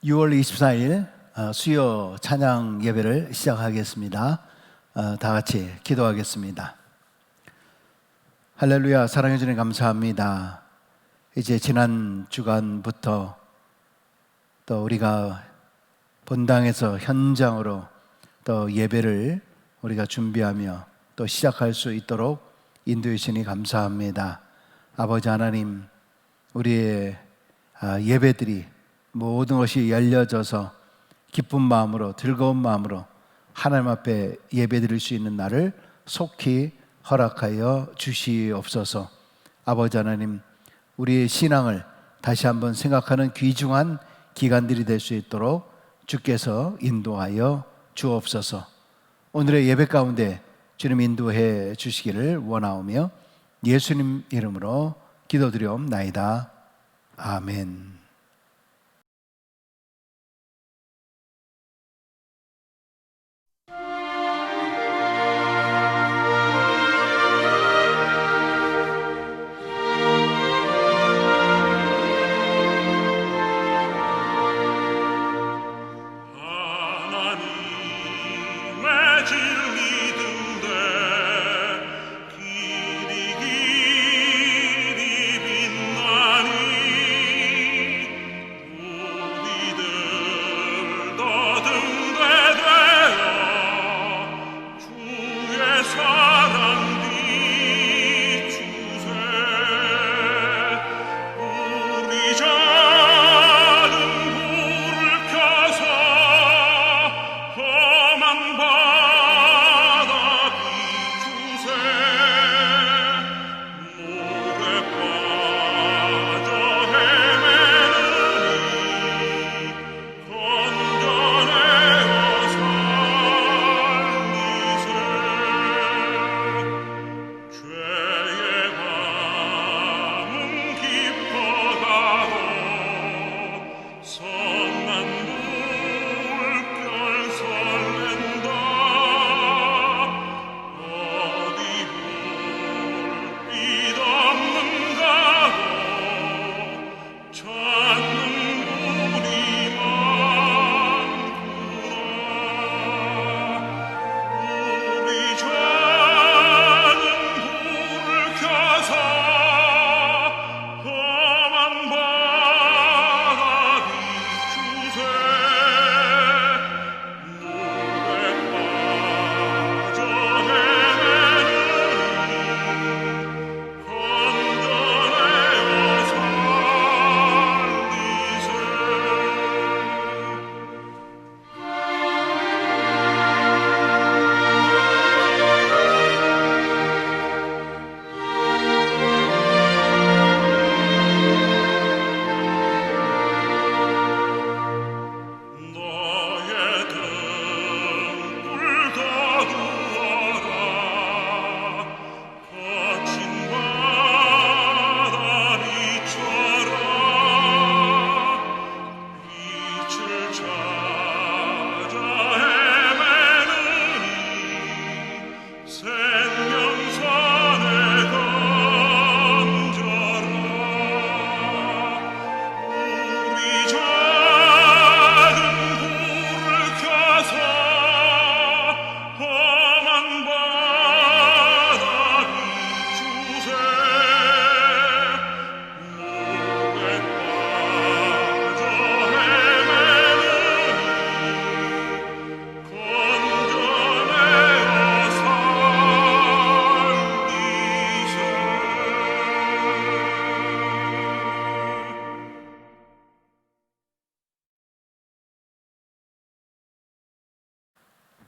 6월 24일 수요 찬양 예배를 시작하겠습니다. 다 같이 기도하겠습니다. 할렐루야. 사랑해 주님 감사합니다. 이제 지난 주간부터 또 우리가 본당에서 현장으로 또 예배를 우리가 준비하며 또 시작할 수 있도록 인도해 주시니 감사합니다. 아버지 하나님, 우리의 예배들이 모든 것이 열려져서 기쁜 마음으로, 즐거운 마음으로 하나님 앞에 예배드릴 수 있는 날을 속히 허락하여 주시옵소서. 아버지 하나님, 우리의 신앙을 다시 한번 생각하는 귀중한 기간들이 될 수 있도록 주께서 인도하여 주옵소서. 오늘의 예배 가운데 주님 인도해 주시기를 원하오며 예수님 이름으로 기도드리옵나이다. 아멘.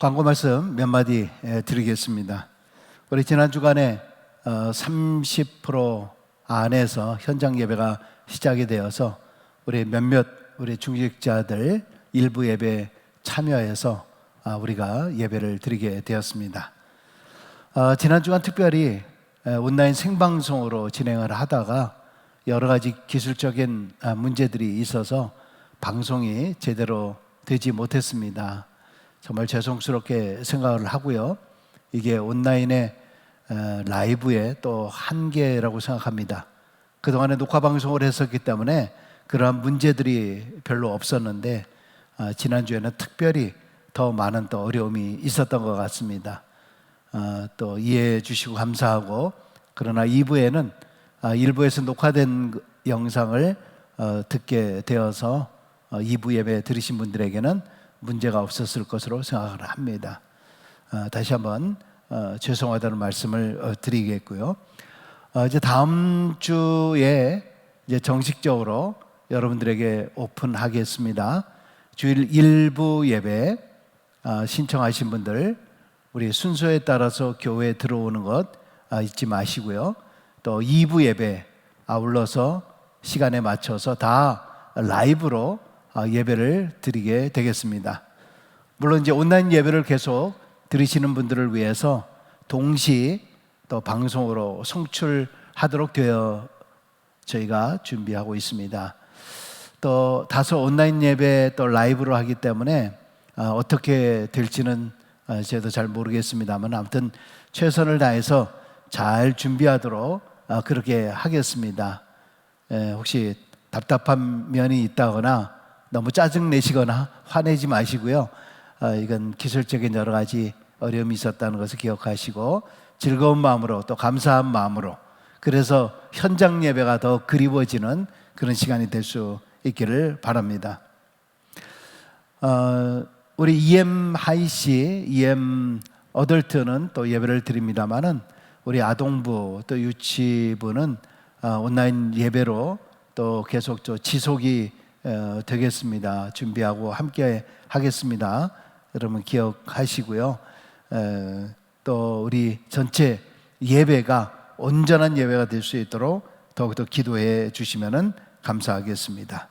광고 말씀 몇 마디 드리겠습니다. 우리 지난 주간에 30% 안에서 현장 예배가 시작이 되어서 우리 몇몇 우리 중직자들 일부 예배 참여해서 우리가 예배를 드리게 되었습니다. 지난 주간 특별히 온라인 생방송으로 진행을 하다가 여러 가지 기술적인 문제들이 있어서 방송이 제대로 되지 못했습니다. 정말 죄송스럽게 생각을 하고요. 이게 온라인의 라이브의 또 한계라고 생각합니다. 그동안에 녹화 방송을 했었기 때문에 그러한 문제들이 별로 없었는데 지난주에는 특별히 더 많은 또 어려움이 있었던 것 같습니다. 또 이해해 주시고 감사하고, 그러나 2부에는 일부에서 녹화된 영상을 듣게 되어서 2부 예배 들으신 분들에게는 문제가 없었을 것으로 생각을 합니다. 다시 한번 죄송하다는 말씀을 드리겠고요. 이제 다음 주에 이제 정식적으로 여러분들에게 오픈하겠습니다. 주일 일부 예배 신청하신 분들, 우리 순서에 따라서 교회에 들어오는 것 잊지 마시고요. 또 2부 예배 아울러서 시간에 맞춰서 다 라이브로 예배를 드리게 되겠습니다. 물론 이제 온라인 예배를 계속 들으시는 분들을 위해서 동시 또 방송으로 송출하도록 되어 저희가 준비하고 있습니다. 또 다소 온라인 예배 또 라이브로 하기 때문에 어떻게 될지는 저도 잘 모르겠습니다만, 아무튼 최선을 다해서 잘 준비하도록 그렇게 하겠습니다. 혹시 답답한 면이 있다거나 너무 짜증 내시거나 화내지 마시고요. 이건 기술적인 여러 가지 어려움이 있었다는 것을 기억하시고 즐거운 마음으로 또 감사한 마음으로, 그래서 현장 예배가 더 그리워지는 그런 시간이 될 수 있기를 바랍니다. 우리 EM 하이시, EM 어덜트는 또 예배를 드립니다만은 우리 아동부 또 유치부는 온라인 예배로 또 계속 지속이 되겠습니다. 준비하고 함께 하겠습니다. 여러분 기억하시고요. 또 우리 전체 예배가 온전한 예배가 될 수 있도록 더욱더 기도해 주시면 감사하겠습니다.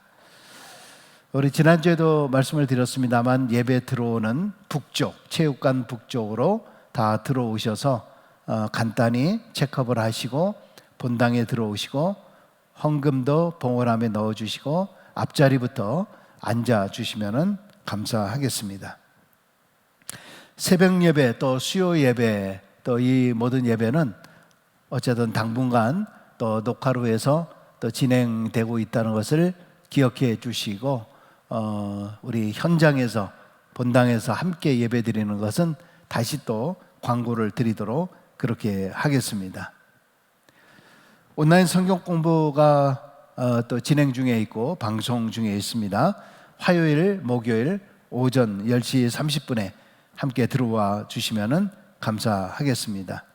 우리 지난주에도 말씀을 드렸습니다만 예배 들어오는 북쪽, 체육관 북쪽으로 다 들어오셔서 간단히 체크업을 하시고 본당에 들어오시고 헌금도 봉헌함에 넣어주시고 앞자리부터 앉아주시면 감사하겠습니다. 새벽 예배 또 수요 예배 또 이 모든 예배는 어쨌든 당분간 또 녹화로 해서 또 진행되고 있다는 것을 기억해 주시고, 우리 현장에서 본당에서 함께 예배 드리는 것은 다시 또 광고를 드리도록 그렇게 하겠습니다. 온라인 성경 공부가 또 진행 중에 있고 방송 중에 있습니다. 화요일, 목요일 오전 10시 30분에 함께 들어와 주시면 감사하겠습니다.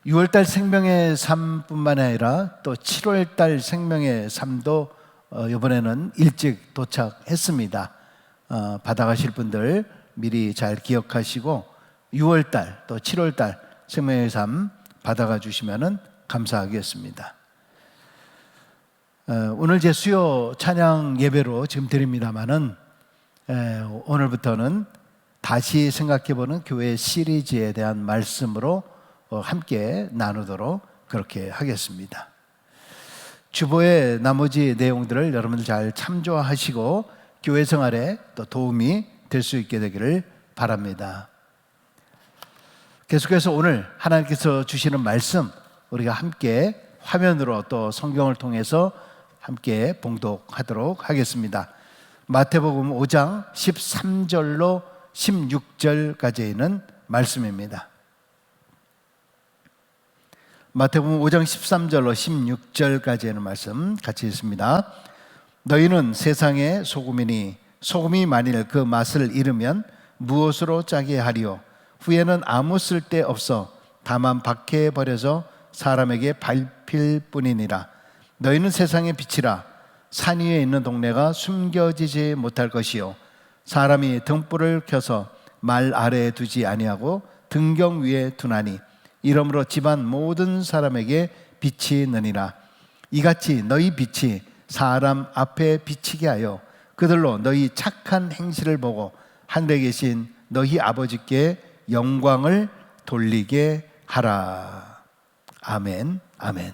6월달 생명의 삶뿐만 아니라 또 7월달 생명의 삶도 이번에는 일찍 도착했습니다. 받아가실 분들 미리 잘 기억하시고 6월달 또 7월달 생명의 삶 받아가 주시면 감사하겠습니다. 오늘 제 수요 찬양 예배로 지금 드립니다마는 오늘부터는 다시 생각해보는 교회 시리즈에 대한 말씀으로 함께 나누도록 그렇게 하겠습니다. 주보의 나머지 내용들을 여러분들 잘 참조하시고 교회 생활에 또 도움이 될 수 있게 되기를 바랍니다. 계속해서 오늘 하나님께서 주시는 말씀 우리가 함께 화면으로 또 성경을 통해서 함께 봉독하도록 하겠습니다. 마태복음 5장 13절로 16절까지 있는 말씀입니다. 마태복음 5장 13절로 16절까지 있는 말씀 같이 읽습니다. 너희는 세상의 소금이니 소금이 만일 그 맛을 잃으면 무엇으로 짜게 하리요? 후에는 아무 쓸데 없어 다만 밖에 버려져 사람에게 밟힐 뿐이니라. 너희는 세상의 빛이라. 산 위에 있는 동네가 숨겨지지 못할 것이요 사람이 등불을 켜서 말 아래에 두지 아니하고 등경 위에 두나니 이러므로 집안 모든 사람에게 빛이 느니라. 이같이 너희 빛이 사람 앞에 비치게 하여 그들로 너희 착한 행실을 보고 하늘에 계신 너희 아버지께 영광을 돌리게 하라. 아멘, 아멘.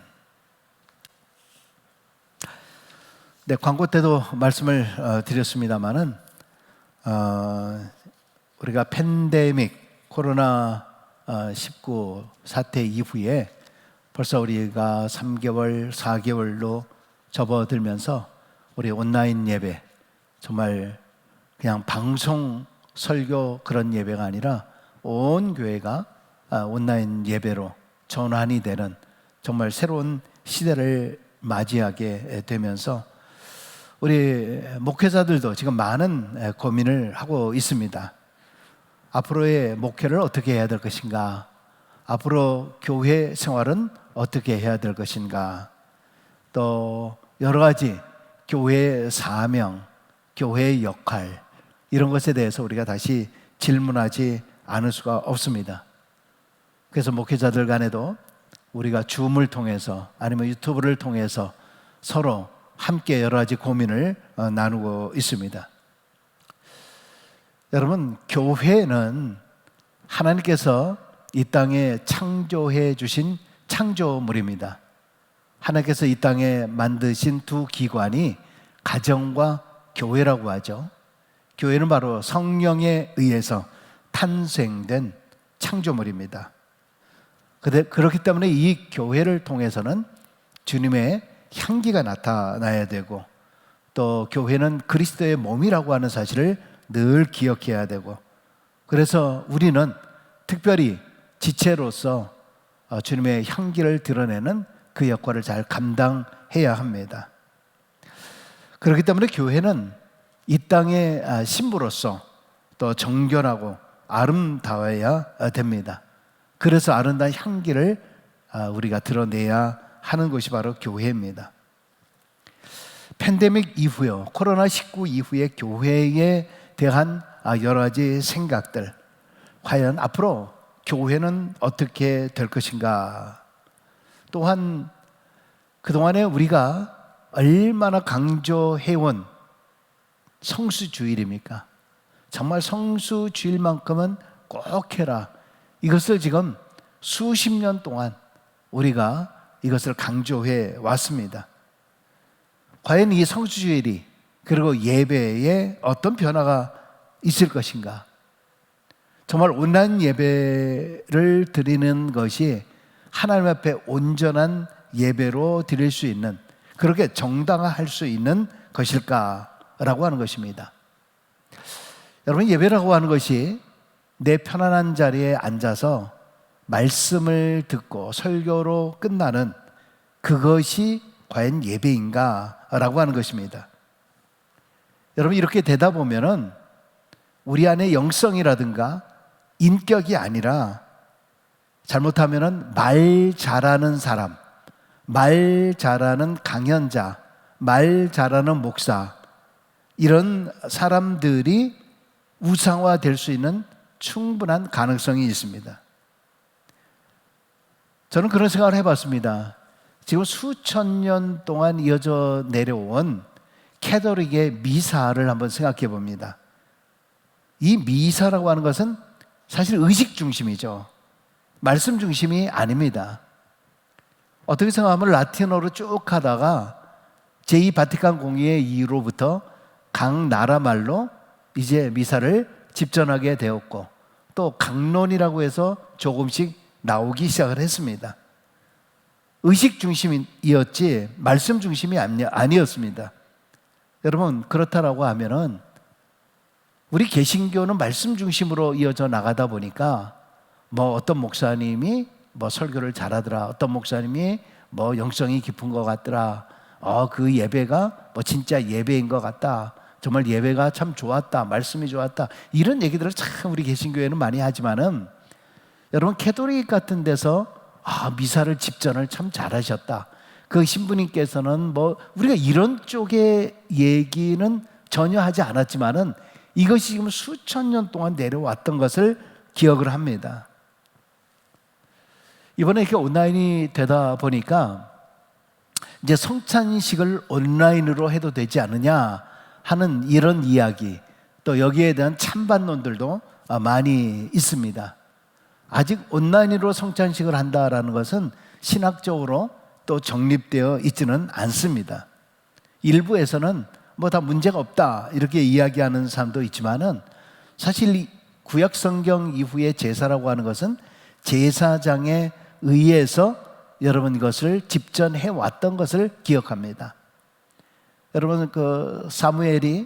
네, 광고 때도 말씀을 드렸습니다마는 우리가 팬데믹 코로나19 사태 이후에 벌써 우리가 3개월, 4개월로 접어들면서 우리 온라인 예배, 정말 그냥 방송 설교 그런 예배가 아니라 온 교회가 온라인 예배로 전환이 되는 정말 새로운 시대를 맞이하게 되면서 우리 목회자들도 지금 많은 고민을 하고 있습니다. 앞으로의 목회를 어떻게 해야 될 것인가? 앞으로 교회 생활은 어떻게 해야 될 것인가? 또 여러 가지 교회의 사명, 교회의 역할, 이런 것에 대해서 우리가 다시 질문하지 않을 수가 없습니다. 그래서 목회자들 간에도 우리가 줌을 통해서 아니면 유튜브를 통해서 서로 함께 여러 가지 고민을 나누고 있습니다. 여러분, 교회는 하나님께서 이 땅에 창조해 주신 창조물입니다. 하나님께서 이 땅에 만드신 두 기관이 가정과 교회라고 하죠. 교회는 바로 성령에 의해서 탄생된 창조물입니다. 그렇기 때문에 이 교회를 통해서는 주님의 향기가 나타나야 되고, 또 교회는 그리스도의 몸이라고 하는 사실을 늘 기억해야 되고, 그래서 우리는 특별히 지체로서 주님의 향기를 드러내는 그 역할을 잘 감당해야 합니다. 그렇기 때문에 교회는 이 땅의 신부로서 또 정결하고 아름다워야 됩니다. 그래서 아름다운 향기를 우리가 드러내야 하는 것이 바로 교회입니다. 팬데믹 이후요, 코로나19 이후의 교회에 대한 여러 가지 생각들, 과연 앞으로 교회는 어떻게 될 것인가? 또한 그동안에 우리가 얼마나 강조해온 성수주일입니까? 정말 성수주일만큼은 꼭 해라. 이것을 지금 수십 년 동안 우리가 이것을 강조해 왔습니다. 과연 이 성수주일이 그리고 예배에 어떤 변화가 있을 것인가? 정말 온라인 예배를 드리는 것이 하나님 앞에 온전한 예배로 드릴 수 있는, 그렇게 정당화할 수 있는 것일까라고 하는 것입니다. 여러분, 예배라고 하는 것이 내 편안한 자리에 앉아서 말씀을 듣고 설교로 끝나는 그것이 과연 예배인가라고 하는 것입니다. 여러분, 이렇게 되다 보면은 우리 안에 영성이라든가 인격이 아니라 잘못하면은 말 잘하는 사람, 말 잘하는 강연자, 말 잘하는 목사, 이런 사람들이 우상화될 수 있는 충분한 가능성이 있습니다. 저는 그런 생각을 해봤습니다. 지금 수천 년 동안 이어져 내려온 캐톨릭의 미사를 한번 생각해 봅니다. 이 미사라고 하는 것은 사실 의식 중심이죠. 말씀 중심이 아닙니다. 어떻게 생각하면 라틴어로 쭉 하다가 제2바티칸 공의회 이후로부터 각 나라 말로 이제 미사를 집전하게 되었고, 또 강론이라고 해서 조금씩 나오기 시작을 했습니다. 의식 중심이었지 말씀 중심이 아니었습니다. 여러분, 그렇다라고 하면은 우리 개신교는 말씀 중심으로 이어져 나가다 보니까 뭐 어떤 목사님이 뭐 설교를 잘하더라, 어떤 목사님이 뭐 영성이 깊은 것 같더라, 그 예배가 뭐 진짜 예배인 것 같다, 정말 예배가 참 좋았다, 말씀이 좋았다, 이런 얘기들을 참 우리 개신교회는 많이 하지만은, 여러분, 캐톨릭 같은 데서 미사를 집전을 참 잘하셨다, 그 신부님께서는 뭐 우리가 이런 쪽의 얘기는 전혀 하지 않았지만은 이것이 지금 수천 년 동안 내려왔던 것을 기억을 합니다. 이번에 이렇게 온라인이 되다 보니까 이제 성찬식을 온라인으로 해도 되지 않느냐 하는 이런 이야기, 또 여기에 대한 찬반론들도 많이 있습니다. 아직 온라인으로 성찬식을 한다라는 것은 신학적으로 또 정립되어 있지는 않습니다. 일부에서는 뭐 다 문제가 없다 이렇게 이야기하는 사람도 있지만은, 사실 구약 성경 이후의 제사라고 하는 것은 제사장에 의해서 여러분 이것을 집전해 왔던 것을 기억합니다. 여러분 그 사무엘이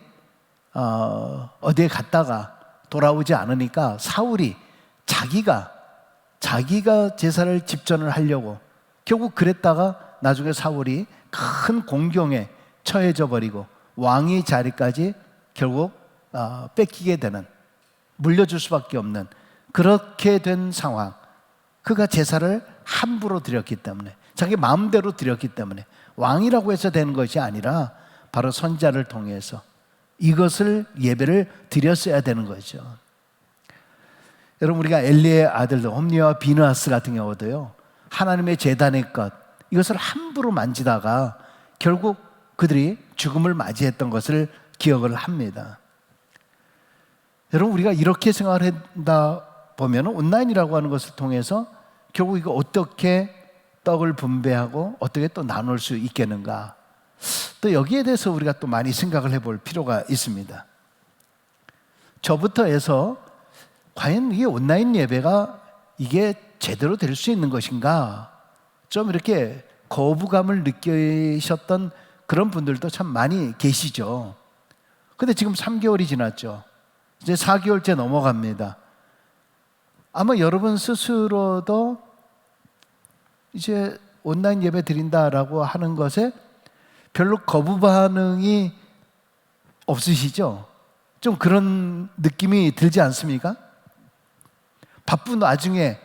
어디에 갔다가 돌아오지 않으니까 사울이 자기가 제사를 집전을 하려고 결국 그랬다가 나중에 사울이 큰 공경에 처해져 버리고 왕의 자리까지 결국 뺏기게 되는, 물려줄 수밖에 없는 그렇게 된 상황. 그가 제사를 함부로 드렸기 때문에, 자기 마음대로 드렸기 때문에, 왕이라고 해서 되는 것이 아니라 바로 선지자를 통해서 이것을 예배를 드렸어야 되는 거죠. 여러분, 우리가 엘리의 아들들 홈리와 비느하스 같은 경우도요, 하나님의 제단의 것, 이것을 함부로 만지다가 결국 그들이 죽음을 맞이했던 것을 기억을 합니다. 여러분, 우리가 이렇게 생각을 한다 보면 온라인이라고 하는 것을 통해서 결국 이거 어떻게 떡을 분배하고 어떻게 또 나눌 수 있겠는가, 또 여기에 대해서 우리가 또 많이 생각을 해볼 필요가 있습니다. 저부터 해서 과연 이게 온라인 예배가 이게 제대로 될 수 있는 것인가, 좀 이렇게 거부감을 느끼셨던 그런 분들도 참 많이 계시죠. 근데 지금 3개월이 지났죠. 이제 4개월째 넘어갑니다. 아마 여러분 스스로도 이제 온라인 예배 드린다라고 하는 것에 별로 거부 반응이 없으시죠? 좀 그런 느낌이 들지 않습니까? 바쁜 와중에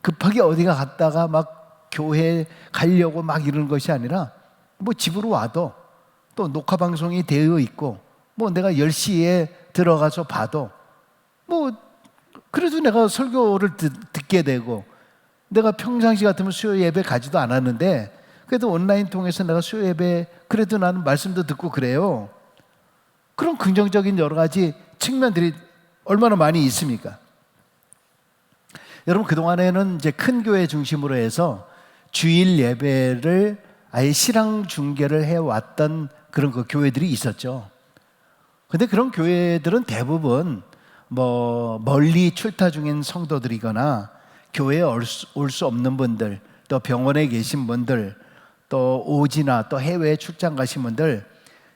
급하게 어디가 갔다가 막 교회 가려고 막 이러는 것이 아니라 뭐 집으로 와도 또 녹화 방송이 되어 있고 뭐 내가 10시에 들어가서 봐도 뭐 그래도 내가 설교를 듣게 되고, 내가 평상시 같으면 수요 예배 가지도 않았는데 그래도 온라인 통해서 내가 수요 예배 그래도 나는 말씀도 듣고 그래요. 그런 긍정적인 여러 가지 측면들이 얼마나 많이 있습니까? 여러분, 그동안에는 이제 큰 교회 중심으로 해서 주일 예배를 아예 실황 중계를 해왔던 그런 그 교회들이 있었죠. 근데 그런 교회들은 대부분 뭐 멀리 출타 중인 성도들이거나 교회에 올 수 없는 분들, 또 병원에 계신 분들, 또 오지나 또 해외에 출장 가신 분들,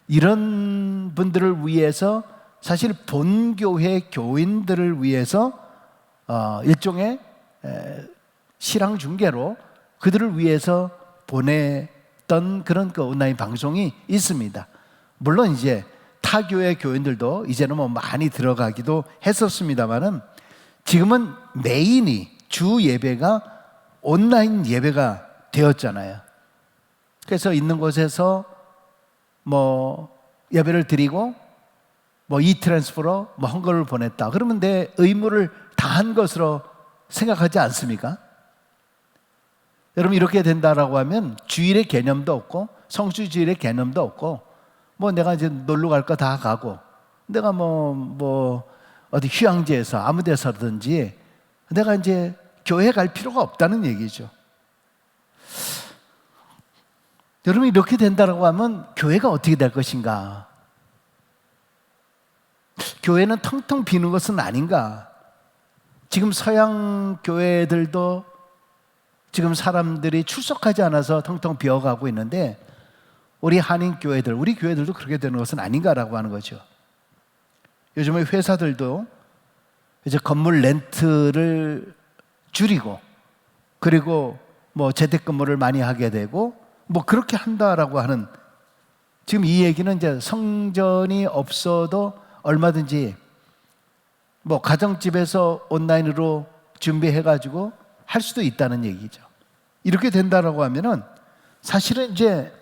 이런 분들을 위해서 사실 본교회 교인들을 위해서 일종의 실황 중계로 그들을 위해서 보냈던 그런 그 온라인 방송이 있습니다. 물론 이제 타 교회 교인들도 이제는 뭐 많이 들어가기도 했었습니다만은 지금은 메인이 주 예배가 온라인 예배가 되었잖아요. 그래서 있는 곳에서 뭐 예배를 드리고 뭐 이 트랜스퍼로 뭐 헌금을 보냈다 그러면 내 의무를 다한 것으로 생각하지 않습니까? 여러분, 이렇게 된다라고 하면 주일의 개념도 없고 성수주일의 개념도 없고, 뭐 내가 이제 놀러 갈 거 다 가고, 내가 뭐 어디 휴양지에서 아무 데서든지 내가 이제 교회 갈 필요가 없다는 얘기죠. 여러분, 이렇게 된다라고 하면 교회가 어떻게 될 것인가? 교회는 텅텅 비는 것은 아닌가? 지금 서양 교회들도 지금 사람들이 출석하지 않아서 텅텅 비어가고 있는데 우리 한인 교회들, 우리 교회들도 그렇게 되는 것은 아닌가라고 하는 거죠. 요즘에 회사들도 이제 건물 렌트를 줄이고, 그리고 뭐 재택근무를 많이 하게 되고 뭐 그렇게 한다라고 하는, 지금 이 얘기는 이제 성전이 없어도 얼마든지 뭐 가정집에서 온라인으로 준비해가지고 할 수도 있다는 얘기죠. 이렇게 된다라고 하면은 사실은 이제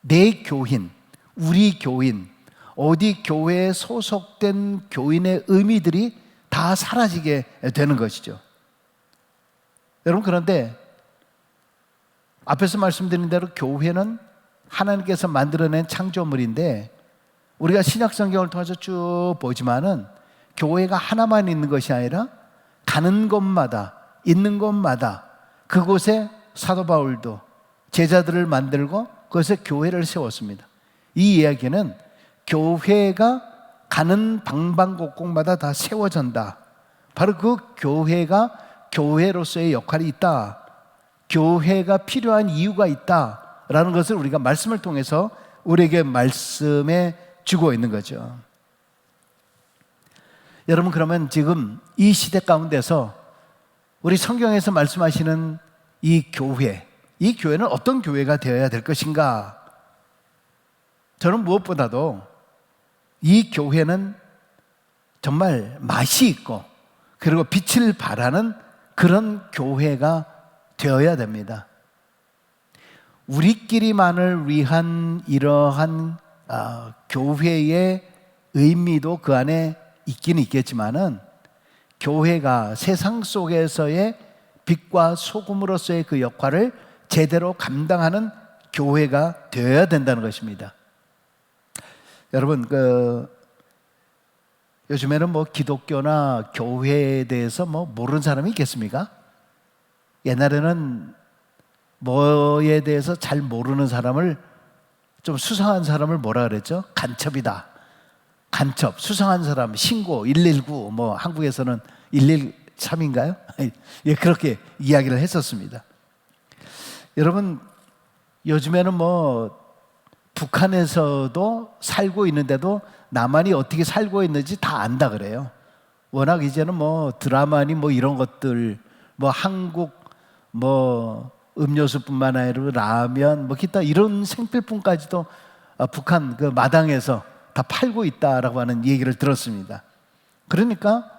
내 교인, 우리 교인, 어디 교회에 소속된 교인의 의미들이 다 사라지게 되는 것이죠. 여러분, 그런데 앞에서 말씀드린 대로 교회는 하나님께서 만들어낸 창조물인데 우리가 신약 성경을 통해서 쭉 보지만은 교회가 하나만 있는 것이 아니라 가는 곳마다, 있는 곳마다 그곳에 사도 바울도 제자들을 만들고 그것에 교회를 세웠습니다. 이 이야기는 교회가 가는 방방곡곡마다 다 세워진다. 바로 그 교회가 교회로서의 역할이 있다. 교회가 필요한 이유가 있다 라는 것을 우리가 말씀을 통해서 우리에게 말씀해 주고 있는 거죠. 여러분, 그러면 지금 이 시대 가운데서 우리 성경에서 말씀하시는 이 교회는 어떤 교회가 되어야 될 것인가? 저는 무엇보다도 이 교회는 정말 맛이 있고 그리고 빛을 발하는 그런 교회가 되어야 됩니다. 우리끼리만을 위한 이러한 교회의 의미도 그 안에 있긴 있겠지만은, 교회가 세상 속에서의 빛과 소금으로서의 그 역할을 제대로 감당하는 교회가 되어야 된다는 것입니다. 여러분, 요즘에는 기독교나 교회에 대해서 모르는 사람이 있겠습니까? 옛날에는 뭐에 대해서 잘 모르는 사람을, 좀 수상한 사람을 뭐라 그랬죠? 간첩이다. 간첩, 수상한 사람, 신고, 119, 한국에서는 113인가요? 예, 그렇게 이야기를 했었습니다. 여러분, 요즘에는 북한에서도 살고 있는데도 남한이 어떻게 살고 있는지 다 안다 그래요. 워낙 이제는 드라마니 이런 것들, 한국 음료수뿐만 아니라 라면, 기타 이런 생필품까지도 북한 그 마당에서 다 팔고 있다라고 하는 얘기를 들었습니다. 그러니까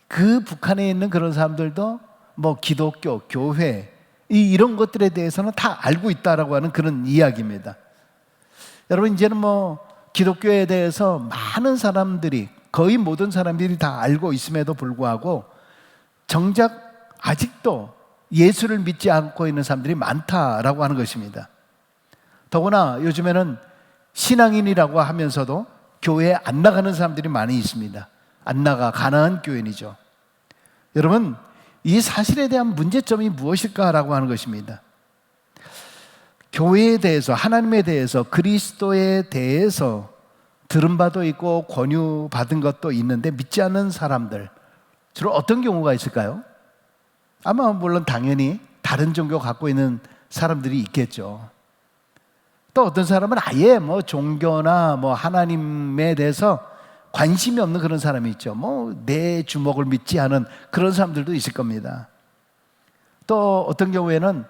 그 북한에 있는 그런 사람들도 기독교, 교회 이런 것들에 대해서는 다 알고 있다라고 하는 그런 이야기입니다. 여러분, 이제는 기독교에 대해서 많은 사람들이, 거의 모든 사람들이 다 알고 있음에도 불구하고 정작 아직도 예수를 믿지 않고 있는 사람들이 많다라고 하는 것입니다. 더구나 요즘에는 신앙인이라고 하면서도 교회에 안 나가는 사람들이 많이 있습니다. 안 나가, 가난한 교인이죠. 여러분, 이 사실에 대한 문제점이 무엇일까라고 하는 것입니다. 교회에 대해서, 하나님에 대해서, 그리스도에 대해서 들은 바도 있고 권유받은 것도 있는데 믿지 않는 사람들, 주로 어떤 경우가 있을까요? 아마 물론 당연히 다른 종교 갖고 있는 사람들이 있겠죠. 또 어떤 사람은 아예 종교나 하나님에 대해서 관심이 없는 그런 사람이 있죠. 내 주먹을 믿지 않은 그런 사람들도 있을 겁니다. 또 어떤 경우에는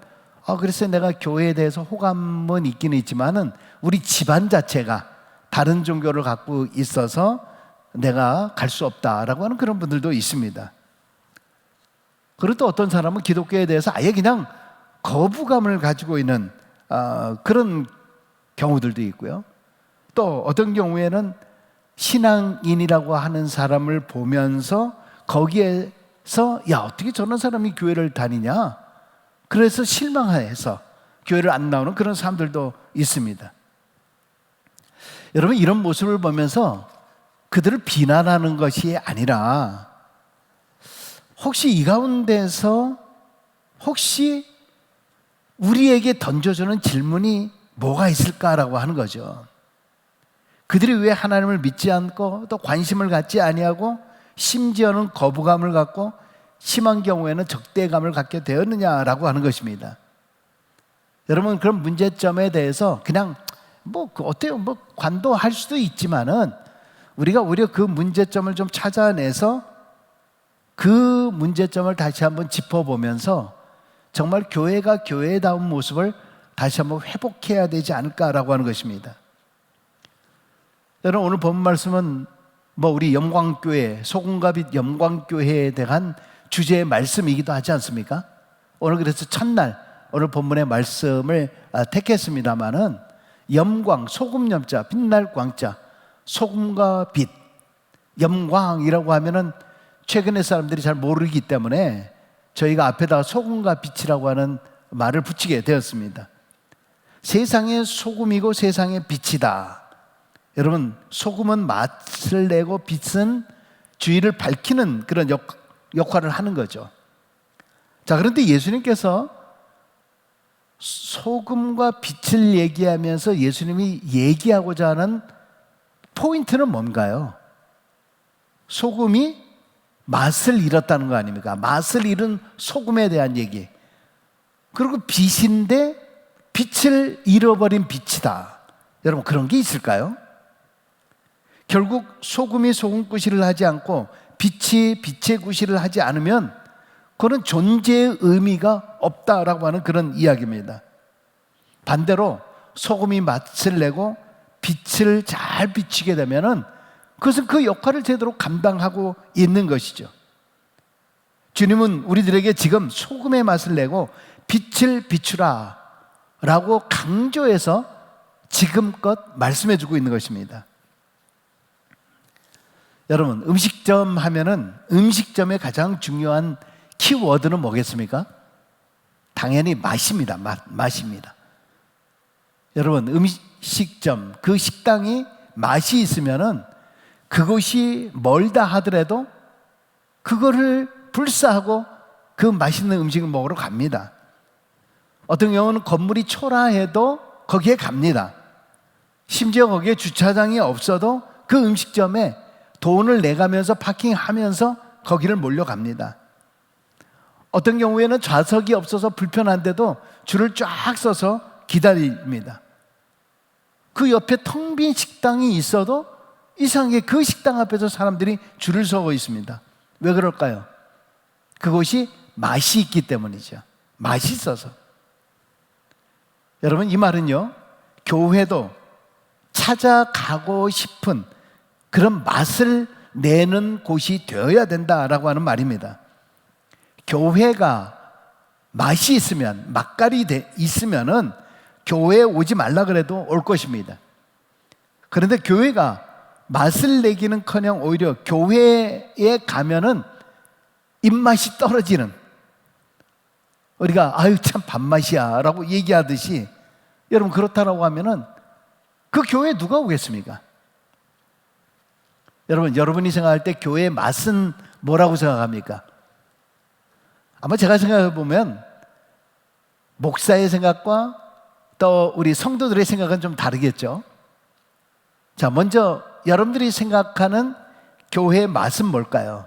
글쎄 내가 교회에 대해서 호감은 있기는 있지만은 우리 집안 자체가 다른 종교를 갖고 있어서 내가 갈 수 없다라고 하는 그런 분들도 있습니다. 그리고 또 어떤 사람은 기독교에 대해서 아예 그냥 거부감을 가지고 있는 그런 경우들도 있고요. 또 어떤 경우에는 신앙인이라고 하는 사람을 보면서 거기에서 어떻게 저런 사람이 교회를 다니냐, 그래서 실망해서 교회를 안 나오는 그런 사람들도 있습니다. 여러분, 이런 모습을 보면서 그들을 비난하는 것이 아니라 혹시 이 가운데서 혹시 우리에게 던져주는 질문이 뭐가 있을까라고 하는 거죠. 그들이 왜 하나님을 믿지 않고 또 관심을 갖지 아니하고 심지어는 거부감을 갖고 심한 경우에는 적대감을 갖게 되었느냐라고 하는 것입니다. 여러분, 그런 문제점에 대해서 그냥 어때요? 관도할 수도 있지만은 우리가 오히려 그 문제점을 좀 찾아내서 그 문제점을 다시 한번 짚어보면서 정말 교회가 교회다운 모습을 다시 한번 회복해야 되지 않을까라고 하는 것입니다. 여러분, 오늘 본 말씀은 우리 영광교회, 소금과 빛 영광교회에 대한 주제의 말씀이기도 하지 않습니까? 오늘 그래서 첫날 오늘 본문의 말씀을 택했습니다마는 영광, 소금 염자, 빛날 광자, 소금과 빛, 영광이라고 하면은 최근에 사람들이 잘 모르기 때문에 저희가 앞에다가 소금과 빛이라고 하는 말을 붙이게 되었습니다. 세상의 소금이고 세상의 빛이다. 여러분, 소금은 맛을 내고 빛은 주위를 밝히는 그런 역할을 하는 거죠. 자, 그런데 예수님께서 소금과 빛을 얘기하면서 예수님이 얘기하고자 하는 포인트는 뭔가요? 소금이 맛을 잃었다는 거 아닙니까? 맛을 잃은 소금에 대한 얘기. 그리고 빛인데 빛을 잃어버린 빛이다. 여러분, 그런 게 있을까요? 결국 소금이 소금 구실을 하지 않고 빛이 빛의 구실을 하지 않으면 그런 존재의 의미가 없다라고 하는 그런 이야기입니다. 반대로 소금이 맛을 내고 빛을 잘 비추게 되면은 그것은 그 역할을 제대로 감당하고 있는 것이죠. 주님은 우리들에게 지금 소금의 맛을 내고 빛을 비추라 라고 강조해서 지금껏 말씀해 주고 있는 것입니다. 여러분, 음식점 하면은 음식점의 가장 중요한 키워드는 뭐겠습니까? 당연히 맛입니다. 맛입니다. 여러분, 음식점, 그 식당이 맛이 있으면은 그것이 멀다 하더라도 그거를 불사하고 그 맛있는 음식을 먹으러 갑니다. 어떤 경우는 건물이 초라해도 거기에 갑니다. 심지어 거기에 주차장이 없어도 그 음식점에 돈을 내가면서 파킹하면서 거기를 몰려갑니다. 어떤 경우에는 좌석이 없어서 불편한데도 줄을 쫙 서서 기다립니다. 그 옆에 텅 빈 식당이 있어도 이상하게 그 식당 앞에서 사람들이 줄을 서고 있습니다. 왜 그럴까요? 그것이 맛이 있기 때문이죠. 맛있어서. 여러분, 이 말은요, 교회도 찾아가고 싶은 그런 맛을 내는 곳이 되어야 된다라고 하는 말입니다. 교회가 맛이 있으면, 맛깔이 있으면은 교회에 오지 말라 그래도 올 것입니다. 그런데 교회가 맛을 내기는커녕 오히려 교회에 가면은 입맛이 떨어지는, 우리가 아유 참 밥맛이야 라고 얘기하듯이, 여러분 그렇다라고 하면은 그 교회에 누가 오겠습니까? 여러분이 생각할 때 교회의 맛은 뭐라고 생각합니까? 아마 제가 생각해 보면 목사의 생각과 또 우리 성도들의 생각은 좀 다르겠죠. 자, 먼저 여러분들이 생각하는 교회의 맛은 뭘까요?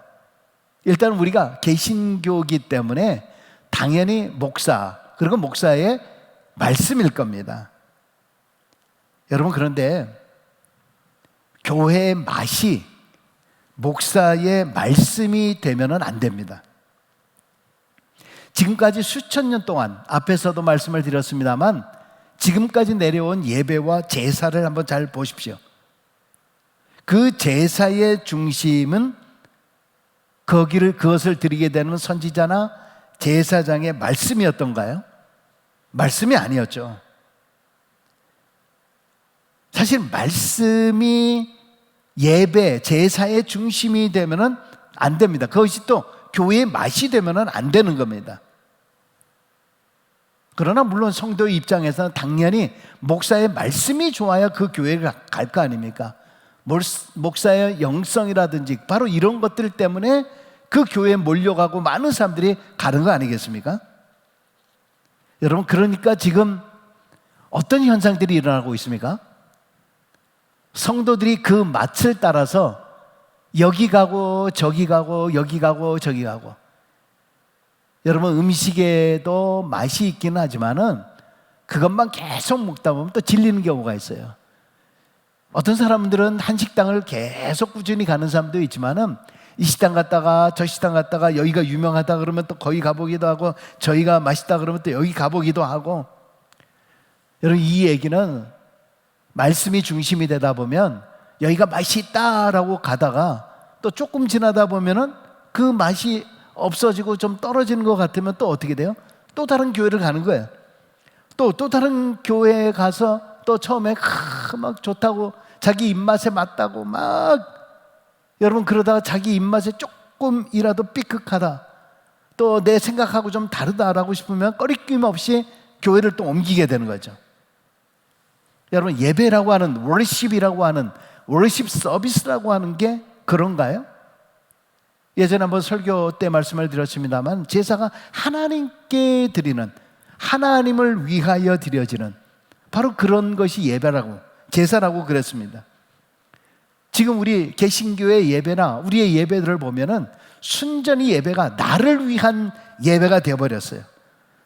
일단 우리가 개신교이기 때문에 당연히 목사, 그리고 목사의 말씀일 겁니다. 여러분, 그런데 교회의 맛이 목사의 말씀이 되면은 안 됩니다. 지금까지 수천 년 동안 앞에서도 말씀을 드렸습니다만 지금까지 내려온 예배와 제사를 한번 잘 보십시오. 그 제사의 중심은 그것을 드리게 되는 선지자나 제사장의 말씀이었던가요? 말씀이 아니었죠. 사실 말씀이 예배, 제사의 중심이 되면은 안 됩니다. 그것이 또 교회의 맛이 되면은 안 되는 겁니다. 그러나 물론 성도의 입장에서는 당연히 목사의 말씀이 좋아야 그 교회를 갈 거 아닙니까? 목사의 영성이라든지 바로 이런 것들 때문에 그 교회에 몰려가고 많은 사람들이 가는 거 아니겠습니까? 여러분, 그러니까 지금 어떤 현상들이 일어나고 있습니까? 성도들이 그 맛을 따라서 여기 가고 저기 가고 여기 가고 저기 가고. 여러분, 음식에도 맛이 있기는 하지만은 그것만 계속 먹다 보면 또 질리는 경우가 있어요. 어떤 사람들은 한 식당을 계속 꾸준히 가는 사람도 있지만은 이 식당 갔다가 저 식당 갔다가 여기가 유명하다 그러면 또 거기 가보기도 하고 저기가 맛있다 그러면 또 여기 가보기도 하고. 여러분, 이 얘기는 말씀이 중심이 되다 보면 여기가 맛이 있다라고 가다가 또 조금 지나다 보면은 그 맛이 없어지고 좀 떨어지는 것 같으면 또 어떻게 돼요? 또 다른 교회를 가는 거예요. 또 다른 교회에 가서 또 처음에 막 좋다고 자기 입맛에 맞다고 막, 여러분 그러다가 자기 입맛에 조금이라도 삐끗하다, 또 내 생각하고 좀 다르다라고 싶으면 꺼리낌 없이 교회를 또 옮기게 되는 거죠. 여러분, 예배라고 하는, 월십이라고 하는, 월십 서비스라고 하는 게 그런가요? 예전에 한번 설교 때 말씀을 드렸습니다만 제사가 하나님께 드리는, 하나님을 위하여 드려지는 바로 그런 것이 예배라고, 제사라고 그랬습니다. 지금 우리 개신교의 예배나 우리의 예배들을 보면은 순전히 예배가 나를 위한 예배가 되어버렸어요.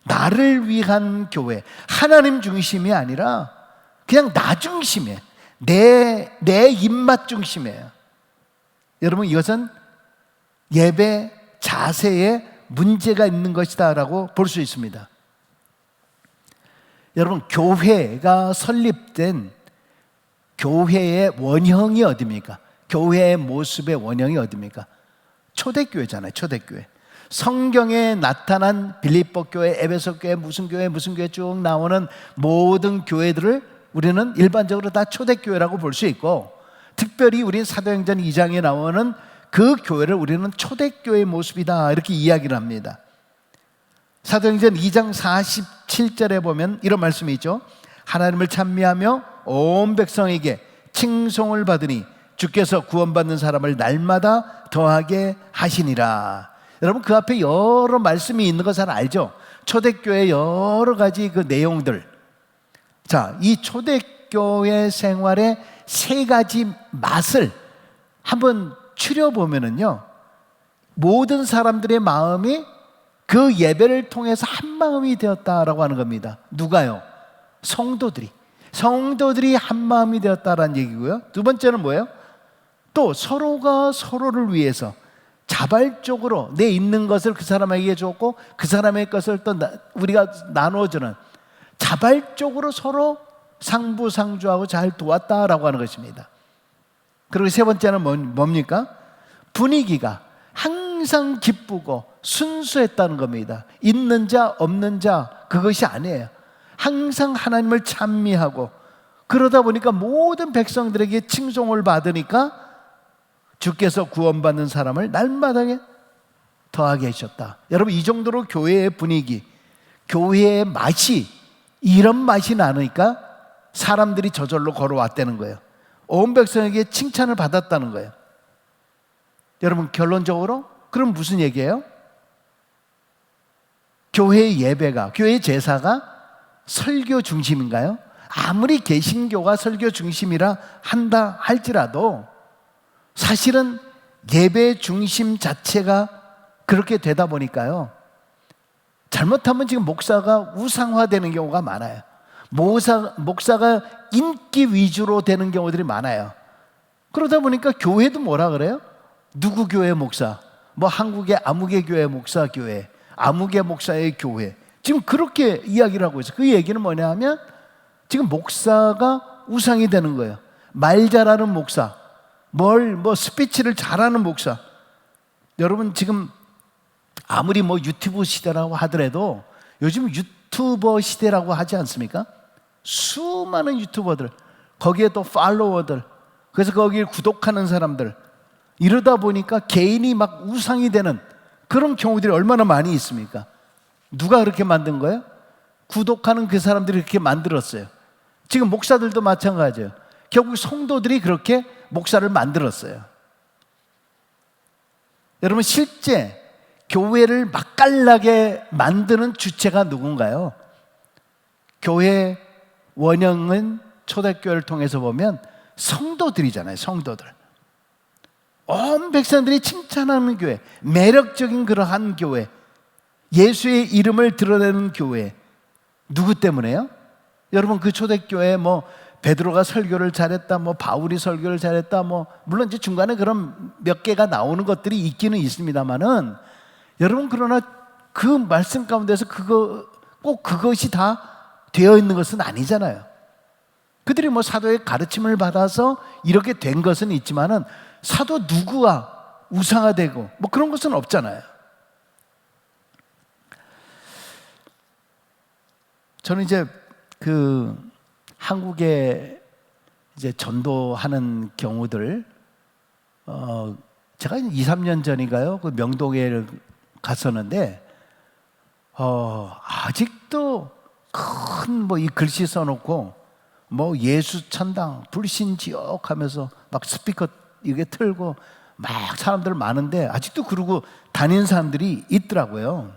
나를 위한 교회, 하나님 중심이 아니라 그냥 나 중심이에요. 내 입맛 중심이에요. 여러분, 이것은 예배 자세에 문제가 있는 것이다 라고 볼 수 있습니다. 여러분, 교회가 설립된 교회의 원형이 어디입니까? 교회의 모습의 원형이 어디입니까? 초대교회잖아요. 초대교회. 성경에 나타난 빌립보 교회, 에베소 교회, 무슨 교회 쭉 나오는 모든 교회들을 우리는 일반적으로 다 초대교회라고 볼 수 있고, 특별히 우리는 사도행전 2장에 나오는 그 교회를 우리는 초대교회의 모습이다 이렇게 이야기를 합니다. 사도행전 2장 47절에 보면 이런 말씀이 있죠. 하나님을 찬미하며 온 백성에게 칭송을 받으니 주께서 구원받는 사람을 날마다 더하게 하시니라. 여러분, 그 앞에 여러 말씀이 있는 거 잘 알죠? 초대교회 여러 가지 그 내용들. 자, 이 초대교회 생활의 세 가지 맛을 한번 추려보면은요, 모든 사람들의 마음이 그 예배를 통해서 한 마음이 되었다라고 하는 겁니다. 누가요? 성도들이 한 마음이 되었다라는 얘기고요. 두 번째는 뭐예요? 또 서로가 서로를 위해서 자발적으로 내 있는 것을 그 사람에게 줬고 그 사람의 것을 또 우리가 나눠주는, 자발적으로 서로 상부상조하고 잘 도왔다라고 하는 것입니다. 그리고 세 번째는 뭡니까? 분위기가 항상 기쁘고 순수했다는 겁니다. 있는 자 없는 자 그것이 아니에요. 항상 하나님을 찬미하고, 그러다 보니까 모든 백성들에게 칭송을 받으니까 주께서 구원받는 사람을 날마다 더하게 하셨다. 여러분, 이 정도로 교회의 분위기, 교회의 맛이, 이런 맛이 나니까 사람들이 저절로 걸어왔다는 거예요. 온 백성에게 칭찬을 받았다는 거예요. 여러분, 결론적으로 그럼 무슨 얘기예요? 교회의 예배가, 교회의 제사가 설교 중심인가요? 아무리 개신교가 설교 중심이라 한다 할지라도 사실은 예배 중심 자체가 그렇게 되다 보니까요, 잘못하면 지금 목사가 우상화되는 경우가 많아요. 목사가 인기 위주로 되는 경우들이 많아요. 그러다 보니까 교회도 뭐라 그래요? 누구 교회 목사, 뭐 한국의 아무개 교회 목사 교회, 아무개 목사의 교회, 지금 그렇게 이야기를 하고 있어요. 그 얘기는 뭐냐 하면 지금 목사가 우상이 되는 거예요. 말 잘하는 목사, 스피치를 잘하는 목사. 여러분, 지금 아무리 유튜브 시대라고 하더라도 요즘 유튜버 시대라고 하지 않습니까? 수많은 유튜버들, 거기에 또 팔로워들, 그래서 거기에 구독하는 사람들, 이러다 보니까 개인이 막 우상이 되는 그런 경우들이 얼마나 많이 있습니까? 누가 그렇게 만든 거예요? 구독하는 그 사람들이 그렇게 만들었어요. 지금 목사들도 마찬가지예요. 결국 성도들이 그렇게 목사를 만들었어요. 여러분, 실제 교회를 맛깔나게 만드는 주체가 누군가요? 교회 원형은 초대교회를 통해서 보면 성도들이잖아요. 성도들. 온 백성들이 칭찬하는 교회, 매력적인 그러한 교회, 예수의 이름을 드러내는 교회. 누구 때문에요? 여러분, 그 초대교회에 베드로가 설교를 잘했다, 바울이 설교를 잘했다, 물론 이제 중간에 그런 몇 개가 나오는 것들이 있기는 있습니다만은, 여러분, 그러나 그 말씀 가운데서 꼭 그것이 다 되어 있는 것은 아니잖아요. 그들이 사도의 가르침을 받아서 이렇게 된 것은 있지만은 사도 누구와 우상화되고 그런 것은 없잖아요. 저는 이제 한국에 이제 전도하는 경우들, 제가 2, 3년 전인가요? 그 명동에 갔었는데, 아직도 큰 이 글씨 써놓고 예수 천당 불신지옥 하면서 막 스피커 이게 틀고 막 사람들 많은데 아직도 그러고 다니는 사람들이 있더라고요.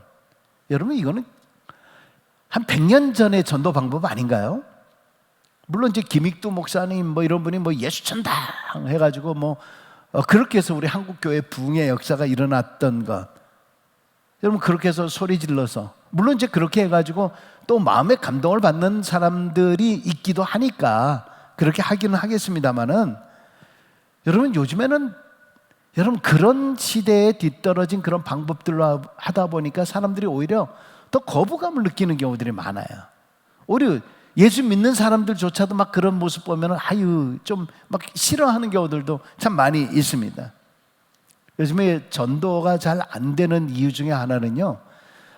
여러분, 이거는 한 100년 전의 전도 방법 아닌가요? 물론 이제 김익두 목사님 이런 분이 예수 천당 해가지고 그렇게 해서 우리 한국 교회 부흥의 역사가 일어났던 것, 여러분, 그렇게 해서 소리 질러서 물론 이제 그렇게 해가지고 또 마음의 감동을 받는 사람들이 있기도 하니까 그렇게 하기는 하겠습니다만은, 여러분 요즘에는 여러분 그런 시대에 뒤떨어진 그런 방법들로 하다 보니까 사람들이 오히려 더 거부감을 느끼는 경우들이 많아요. 오히려 예수 믿는 사람들조차도 막 그런 모습 보면 아유 좀 막 싫어하는 경우들도 참 많이 있습니다. 요즘에 전도가 잘 안 되는 이유 중에 하나는요,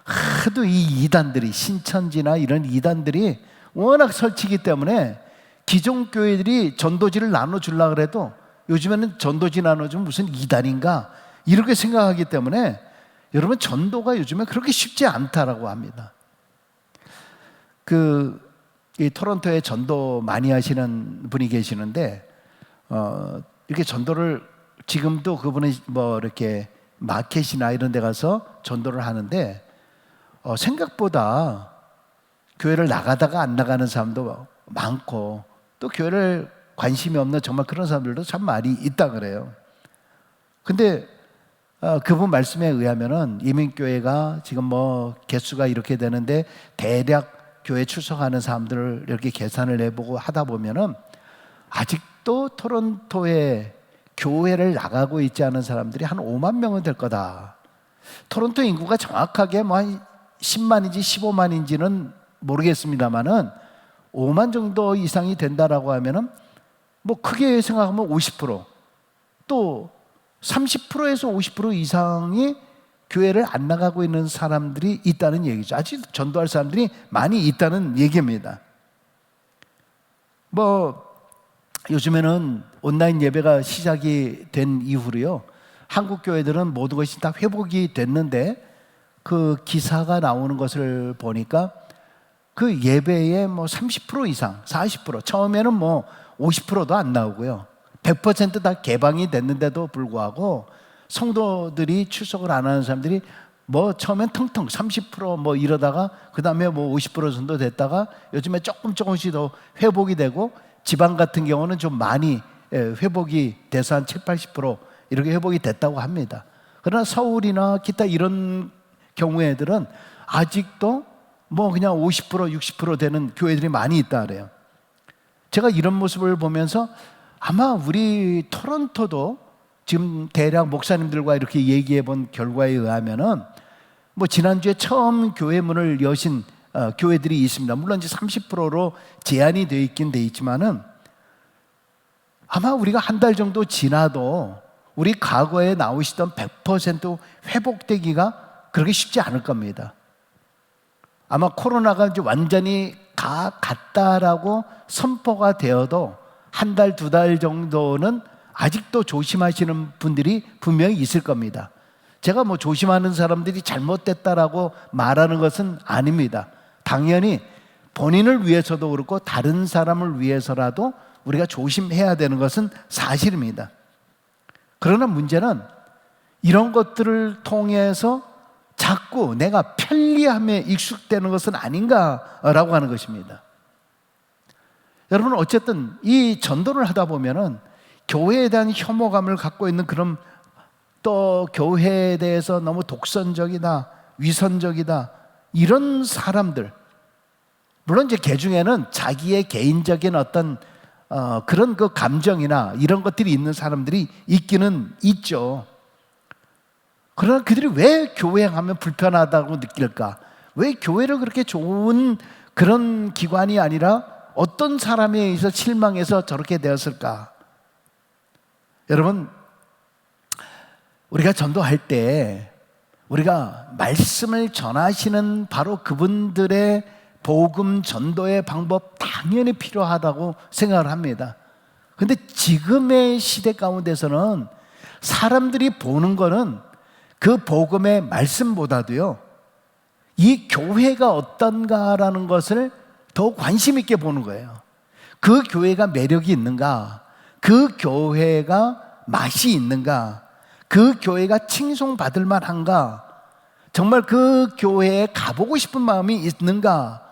하도 이 이단들이, 신천지나 이런 이단들이 워낙 설치기 때문에 기존 교회들이 전도지를 나눠주려고 그래도 요즘에는 전도지 나눠주면 무슨 이단인가 이렇게 생각하기 때문에 여러분 전도가 요즘에 그렇게 쉽지 않다라고 합니다. 이 토론토에 전도 많이 하시는 분이 계시는데 이렇게 전도를 지금도 그분은 뭐 이렇게 마켓이나 이런 데 가서 전도를 하는데 생각보다 교회를 나가다가 안 나가는 사람도 많고 또 교회를 관심이 없는 정말 그런 사람들도 참 많이 있다 그래요. 근데 그분 말씀에 의하면은 이민교회가 지금 뭐 개수가 이렇게 되는데 대략 교회 출석하는 사람들을 이렇게 계산을 해보고 하다 보면은 아직도 토론토에 교회를 나가고 있지 않은 사람들이 한 5만 명은 될 거다. 토론토 인구가 정확하게 뭐 한 10만인지 15만인지는 모르겠습니다만은 5만 정도 이상이 된다라고 하면은 뭐 크게 생각하면 50%, 또 30%에서 50% 이상이 교회를 안 나가고 있는 사람들이 있다는 얘기죠. 아직 전도할 사람들이 많이 있다는 얘기입니다. 뭐 요즘에는 온라인 예배가 시작이 된 이후로요, 한국 교회들은 모든 것이 다 회복이 됐는데 그 기사가 나오는 것을 보니까 그 예배의 뭐 30% 이상, 40%, 처음에는 뭐 50%도 안 나오고요, 100% 다 개방이 됐는데도 불구하고 성도들이 출석을 안 하는 사람들이 뭐 처음엔 텅텅 30% 이러다가 그 다음에 뭐 50% 정도 됐다가 요즘에 조금씩 더 회복이 되고, 지방 같은 경우는 좀 많이 회복이 돼서 한 70~80% 이렇게 회복이 됐다고 합니다. 그러나 서울이나 기타 이런 경우에들은 아직도 뭐 그냥 50%, 60% 되는 교회들이 많이 있다 그래요. 제가 이런 모습을 보면서 아마 우리 토론토도 지금 대략 목사님들과 이렇게 얘기해 본 결과에 의하면은 뭐 지난주에 처음 교회 문을 여신 교회들이 있습니다. 물론 이제 30%로 제한이 되어 있긴 돼 있지만은 아마 우리가 한 달 정도 지나도 우리 과거에 나오시던 100% 회복되기가 그렇게 쉽지 않을 겁니다. 아마 코로나가 이제 완전히 갔다라고 선포가 되어도 한 달, 두 달 정도는 아직도 조심하시는 분들이 분명히 있을 겁니다. 제가 뭐 조심하는 사람들이 잘못됐다라고 말하는 것은 아닙니다. 당연히 본인을 위해서도 그렇고 다른 사람을 위해서라도 우리가 조심해야 되는 것은 사실입니다. 그러나 문제는 이런 것들을 통해서 자꾸 내가 편리함에 익숙되는 것은 아닌가라고 하는 것입니다. 여러분 어쨌든 이 전도를 하다 보면은 교회에 대한 혐오감을 갖고 있는 그런, 또 교회에 대해서 너무 독선적이다, 위선적이다 이런 사람들, 물론 이제 개 중에는 자기의 개인적인 어떤 그런 그 감정이나 이런 것들이 있는 사람들이 있기는 있죠. 그러나 그들이 왜 교회 가면 불편하다고 느낄까? 왜 교회를 그렇게 좋은 그런 기관이 아니라 어떤 사람에 의해서 실망해서 저렇게 되었을까? 여러분, 우리가 전도할 때 우리가 말씀을 전하시는 바로 그분들의 복음 전도의 방법 당연히 필요하다고 생각을 합니다. 그런데 지금의 시대 가운데서는 사람들이 보는 거는 그 복음의 말씀보다도요, 이 교회가 어떤가라는 것을 더 관심 있게 보는 거예요. 그 교회가 매력이 있는가? 그 교회가 맛이 있는가? 그 교회가 칭송받을 만한가? 정말 그 교회에 가보고 싶은 마음이 있는가?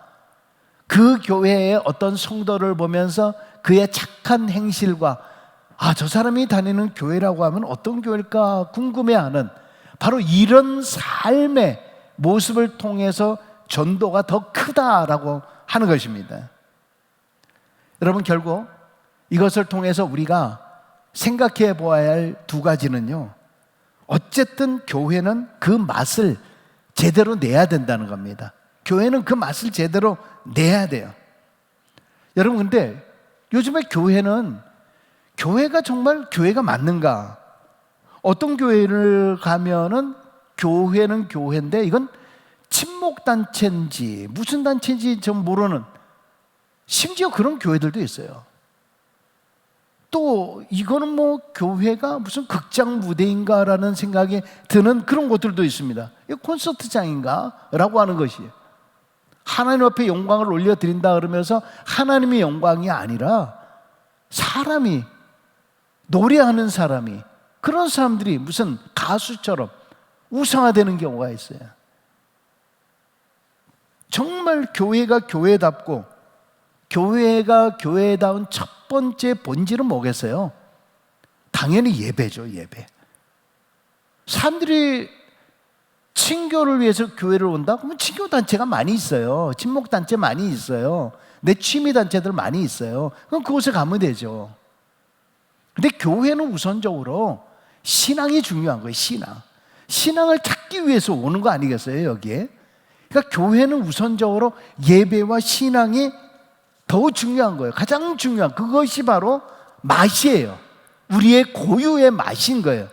그 교회의 어떤 성도를 보면서 그의 착한 행실과 저 사람이 다니는 교회라고 하면 어떤 교회일까 궁금해하는 바로 이런 삶의 모습을 통해서 전도가 더 크다라고 하는 것입니다. 여러분, 결국 이것을 통해서 우리가 생각해 보아야 할 두 가지는요, 어쨌든 교회는 그 맛을 제대로 내야 된다는 겁니다. 교회는 그 맛을 제대로 내야 돼요. 여러분, 근데 요즘에 교회가 정말 교회가 맞는가? 어떤 교회를 가면은 교회는 교회인데 이건 친목단체인지 무슨 단체인지 좀 모르는, 심지어 그런 교회들도 있어요. 또 이거는 뭐 교회가 무슨 극장 무대인가라는 생각이 드는 그런 곳들도 있습니다. 이거 콘서트장인가? 라고 하는 것이에요. 하나님 앞에 영광을 올려드린다 그러면서 하나님의 영광이 아니라 사람이, 노래하는 사람이, 그런 사람들이 무슨 가수처럼 우상화되는 경우가 있어요. 정말 교회가 교회답고 교회가 교회다운 첫 번째 본질은 뭐겠어요? 당연히 예배죠, 예배. 사람들이 친교를 위해서 교회를 온다? 그러면 친교단체가 많이 있어요. 친목단체 많이 있어요. 내 취미단체들 많이 있어요. 그럼 그곳에 가면 되죠. 근데 교회는 우선적으로 신앙이 중요한 거예요, 신앙. 신앙을 찾기 위해서 오는 거 아니겠어요, 여기에? 그러니까 교회는 우선적으로 예배와 신앙이 더 중요한 거예요. 가장 중요한, 그것이 바로 맛이에요. 우리의 고유의 맛인 거예요.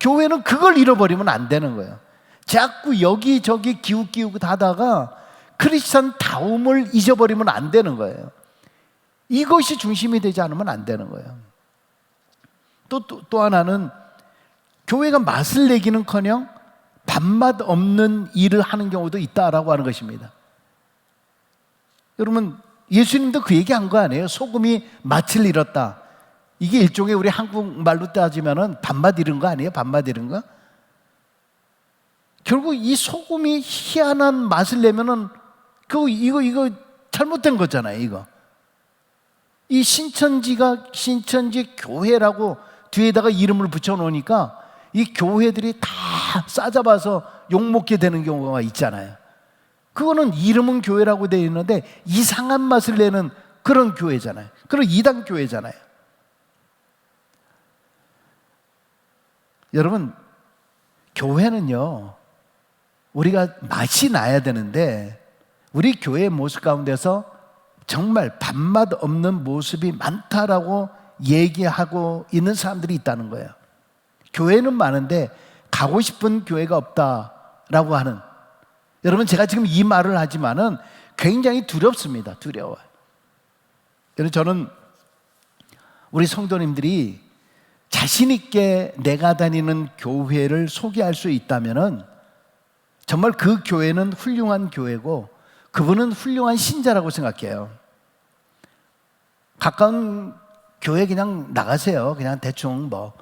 교회는 그걸 잃어버리면 안 되는 거예요. 자꾸 여기저기 기웃기웃 하다가 크리스찬다움을 잊어버리면 안 되는 거예요. 이것이 중심이 되지 않으면 안 되는 거예요. 또 하나는 교회가 맛을 내기는커녕 밥맛 없는 일을 하는 경우도 있다라고 하는 것입니다. 여러분, 예수님도 그 얘기한 거 아니에요? 소금이 맛을 잃었다. 이게 일종의 우리 한국말로 따지면은 밥맛 잃은 거 아니에요? 밥맛 잃은 거? 결국 이 소금이 희한한 맛을 내면은 이거 잘못된 거잖아요, 이거. 이 신천지 교회라고 뒤에다가 이름을 붙여놓으니까 이 교회들이 다 싸잡아서 욕먹게 되는 경우가 있잖아요. 그거는 이름은 교회라고 되어 있는데 이상한 맛을 내는 그런 교회잖아요. 그런 이단 교회잖아요. 여러분, 교회는요, 우리가 맛이 나야 되는데 우리 교회의 모습 가운데서 정말 밥맛 없는 모습이 많다라고 얘기하고 있는 사람들이 있다는 거예요. 교회는 많은데 가고 싶은 교회가 없다라고 하는, 여러분, 제가 지금 이 말을 하지만은 굉장히 두렵습니다. 두려워요. 여러분, 저는 우리 성도님들이 자신 있게 내가 다니는 교회를 소개할 수 있다면은 정말 그 교회는 훌륭한 교회고 그분은 훌륭한 신자라고 생각해요. 가까운 교회 그냥 나가세요. 그냥 대충 뭐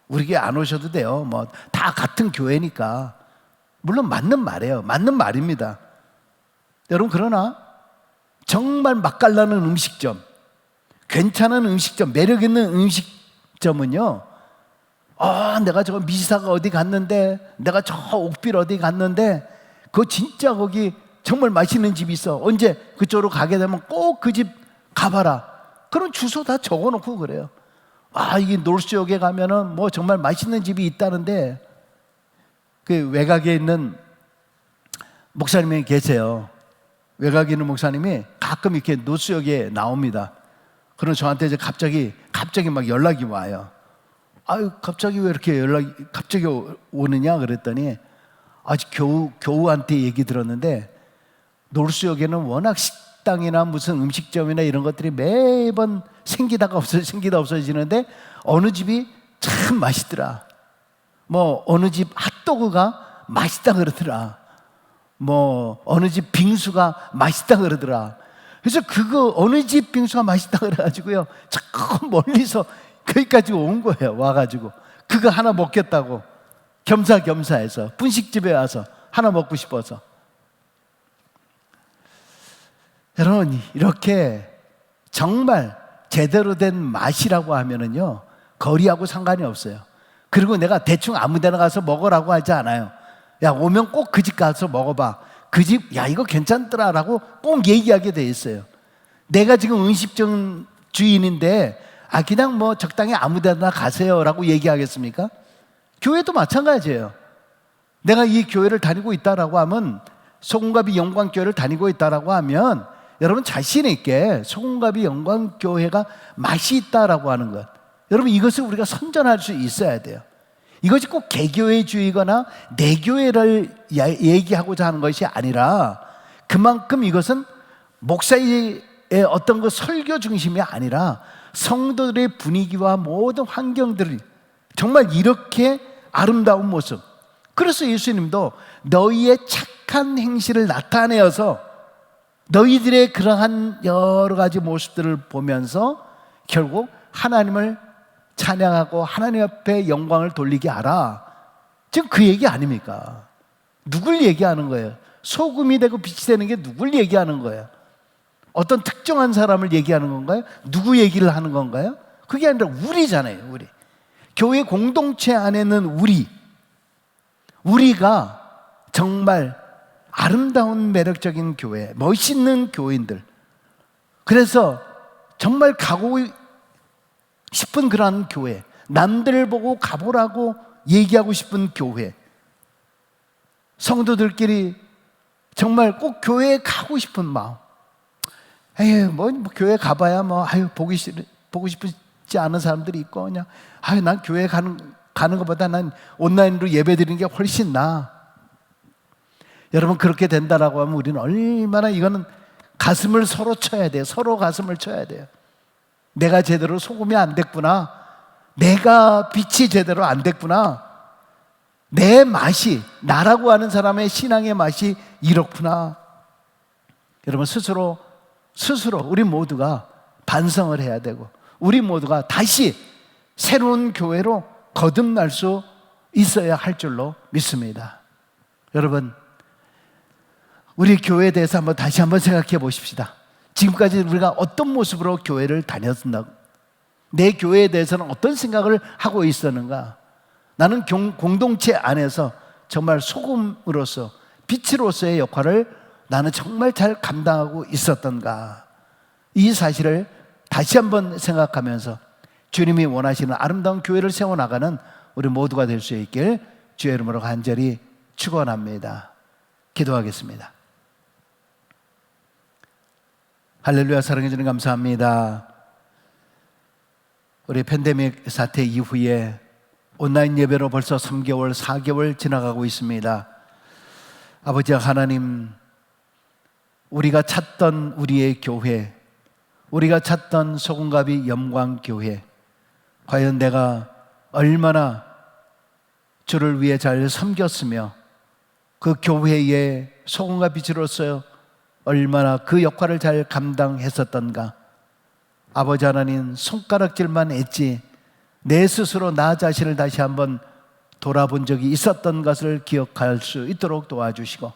우리 교회 안 오셔도 돼요. 뭐 다 같은 교회니까. 물론 맞는 말이에요. 맞는 말입니다. 여러분, 그러나 정말 맛깔나는 음식점, 괜찮은 음식점, 매력 있는 음식점은요, 내가 저 미사가 어디 갔는데, 내가 저 옥빌 어디 갔는데 그거 진짜 거기 정말 맛있는 집이 있어. 언제 그쪽으로 가게 되면 꼭 그 집 가봐라. 그런 주소 다 적어놓고 그래요. 이게 놀수역에 가면은 뭐 정말 맛있는 집이 있다는데, 그 외곽에 있는 목사님이 계세요. 외곽에 있는 목사님이 가끔 이렇게 노수역에 나옵니다. 그럼 저한테 이제 갑자기 막 연락이 와요. 갑자기 왜 이렇게 갑자기 오느냐 그랬더니, 아직 교우한테 얘기 들었는데 노수역에는 워낙 식당이나 무슨 음식점이나 이런 것들이 매번 생기다 없어지는데 어느 집이 참 맛있더라. 뭐 어느 집 핫도그가 맛있다 그러더라. 뭐 어느 집 빙수가 맛있다 그러더라. 그래서 그거 어느 집 빙수가 맛있다 그래가지고요, 자꾸 멀리서 거기까지 온 거예요. 와가지고 그거 하나 먹겠다고 겸사겸사해서 분식집에 와서 하나 먹고 싶어서. 여러분, 이렇게 정말 제대로 된 맛이라고 하면은요, 거리하고 상관이 없어요. 그리고 내가 대충 아무 데나 가서 먹으라고 하지 않아요. 야, 오면 꼭 그 집 가서 먹어봐. 그 집, 야, 이거 괜찮더라라고 꼭 얘기하게 돼 있어요. 내가 지금 음식점 주인인데, 그냥 뭐 적당히 아무 데나 가세요라고 얘기하겠습니까? 교회도 마찬가지예요. 내가 이 교회를 다니고 있다라고 하면, 소금갑이 영광교회를 다니고 있다라고 하면, 여러분 자신 있게 소금갑이 영광교회가 맛이 있다라고 하는 것, 여러분 이것을 우리가 선전할 수 있어야 돼요. 이것이 꼭 개교회주의거나 내 교회를 얘기하고자 하는 것이 아니라, 그만큼 이것은 목사의 어떤 그 설교 중심이 아니라 성도들의 분위기와 모든 환경들이 정말 이렇게 아름다운 모습. 그래서 예수님도 너희의 착한 행실을 나타내어서 너희들의 그러한 여러 가지 모습들을 보면서 결국 하나님을 찬양하고 하나님 앞에 영광을 돌리게 하라. 지금 그 얘기 아닙니까? 누굴 얘기하는 거예요? 소금이 되고 빛이 되는 게 누굴 얘기하는 거예요? 어떤 특정한 사람을 얘기하는 건가요? 누구 얘기를 하는 건가요? 그게 아니라 우리잖아요. 우리 교회 공동체 안에는 우리가 정말 아름다운 매력적인 교회, 멋있는 교인들, 그래서 정말 가고 싶은 그러한 교회, 남들을 보고 가보라고 얘기하고 싶은 교회, 성도들끼리 정말 꼭 교회에 가고 싶은 마음. 뭐 교회 가봐야 보고 싶지 않은 사람들이 있고, 그냥 난 교회 가는 것보다 난 온라인으로 예배 드리는 게 훨씬 나아. 여러분, 그렇게 된다라고 하면 우리는 얼마나, 이거는 가슴을 서로 쳐야 돼요. 서로 가슴을 쳐야 돼요. 내가 제대로 소금이 안 됐구나. 내가 빛이 제대로 안 됐구나. 내 맛이, 나라고 하는 사람의 신앙의 맛이 이렇구나. 여러분, 스스로 우리 모두가 반성을 해야 되고, 우리 모두가 다시 새로운 교회로 거듭날 수 있어야 할 줄로 믿습니다. 여러분, 우리 교회에 대해서 다시 한번 생각해 보십시다. 지금까지 우리가 어떤 모습으로 교회를 다녔는가? 내 교회에 대해서는 어떤 생각을 하고 있었는가? 나는 공동체 안에서 정말 소금으로서, 빛으로서의 역할을 나는 정말 잘 감당하고 있었던가? 이 사실을 다시 한번 생각하면서 주님이 원하시는 아름다운 교회를 세워나가는 우리 모두가 될 수 있길 주의 이름으로 간절히 축원합니다. 기도하겠습니다. 할렐루야. 사랑해 주님 감사합니다. 우리 팬데믹 사태 이후에 온라인 예배로 벌써 3개월, 4개월 지나가고 있습니다. 아버지 하나님, 우리가 찾던 우리의 교회, 우리가 찾던 소금갑이 영광교회, 과연 내가 얼마나 주를 위해 잘 섬겼으며 그 교회의 소금과 빛으로서 얼마나 그 역할을 잘 감당했었던가. 아버지 하나님, 손가락질만 했지 내 스스로 나 자신을 다시 한번 돌아본 적이 있었던 것을 기억할 수 있도록 도와주시고,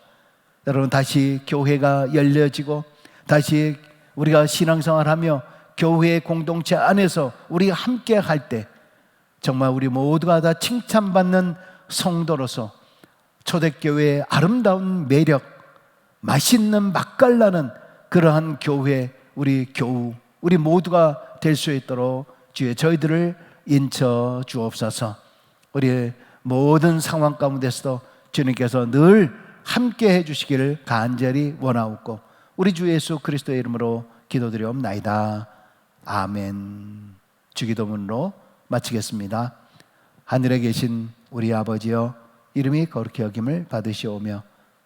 여러분 다시 교회가 열려지고 다시 우리가 신앙생활하며 교회의 공동체 안에서 우리가 함께 할 때 정말 우리 모두가 다 칭찬받는 성도로서 초대교회의 아름다운 매력, 맛있는 맛깔나는 그러한 교회, 우리 모두가 될 수 있도록 주의 저희들을 인쳐 주옵소서. 우리의 모든 상황 가운데서도 주님께서 늘 함께 해주시기를 간절히 원하옵고 우리 주 예수 그리스도의 이름으로 기도드리옵나이다. 아멘. 주기도문으로 마치겠습니다. 하늘에 계신 우리 아버지여, 이름이 거룩히 여김을 받으시오며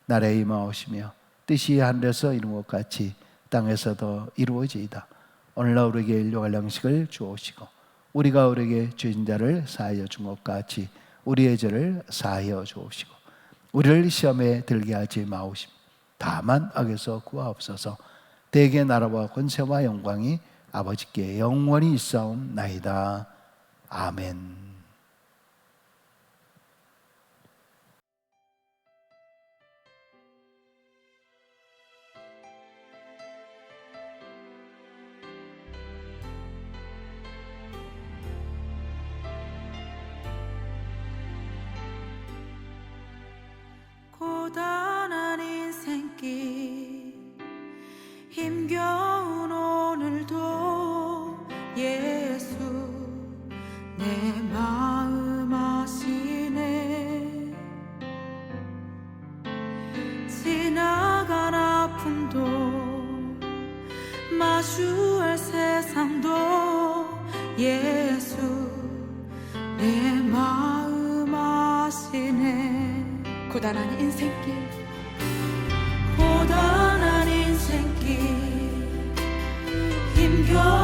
나라에 임하오시며 뜻이 하늘에서 이룬 것 같이 땅에서도 이루어지이다. 오늘날 우리에게 일용할 양식을 주옵시고 우리가 우리에게 죄진 자를 사하여 준 것 같이 우리의 죄를 사하여 주옵시고 우리를 시험에 들게 하지 마옵시며 다만 악에서 구하옵소서. 대개 나라와 권세와 영광이 아버지께 영원히 있사옵나이다. 아멘. 고단한 인생 아픔도 마주할 세상도 예수 내 마음 아시네. 고단한 인생길 고단한 인생길 힘겨